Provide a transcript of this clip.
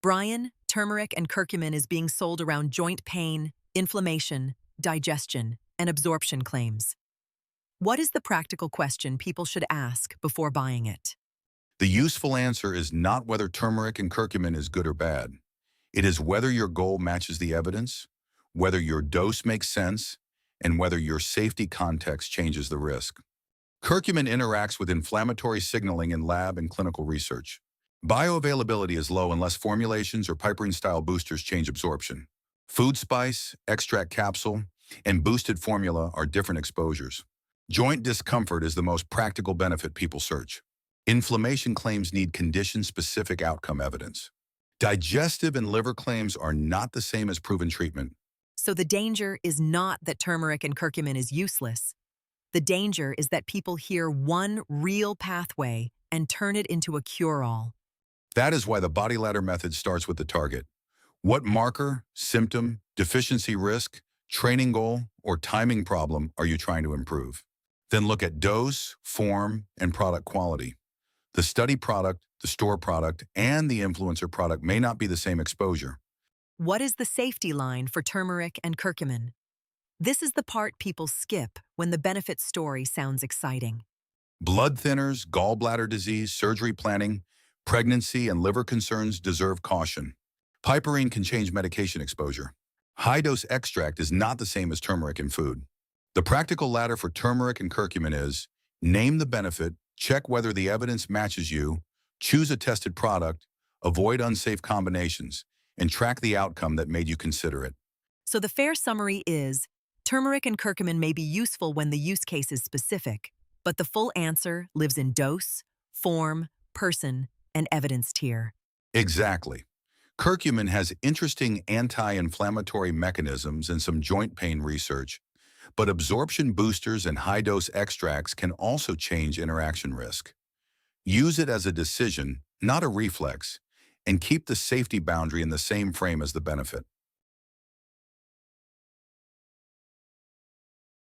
Brian, turmeric and curcumin is being sold around joint pain, inflammation, digestion, and absorption claims. What is the practical question people should ask before buying it? The useful answer is not whether turmeric and curcumin is good or bad. It is whether your goal matches the evidence, whether your dose makes sense, and whether your safety context changes the risk. Curcumin interacts with inflammatory signaling in lab and clinical research. Bioavailability is low unless formulations or piperine-style boosters change absorption. Food spice, extract capsule, and boosted formula are different exposures. Joint discomfort is the most practical benefit people search. Inflammation claims need condition-specific outcome evidence. Digestive and liver claims are not the same as proven treatment. So the danger is not that turmeric and curcumin is useless. The danger is that people hear one real pathway and turn it into a cure-all. That is why the body ladder method starts with the target. What marker, symptom, deficiency risk, training goal, or timing problem are you trying to improve? Then look at dose, form, and product quality. The study product, the store product, and the influencer product may not be the same exposure. What is the safety line for turmeric and curcumin? This is the part people skip when the benefit story sounds exciting. Blood thinners, gallbladder disease, surgery planning, pregnancy, and liver concerns deserve caution. Piperine can change medication exposure. High-dose extract is not the same as turmeric in food. The practical ladder for turmeric and curcumin is: name the benefit, check whether the evidence matches you, choose a tested product, avoid unsafe combinations, and track the outcome that made you consider it. So the fair summary is, turmeric and curcumin may be useful when the use case is specific, but the full answer lives in dose, form, person, and evidence tier. Exactly. Curcumin has interesting anti-inflammatory mechanisms and some joint pain research, but absorption boosters and high-dose extracts can also change interaction risk. Use it as a decision, not a reflex, and keep the safety boundary in the same frame as the benefit.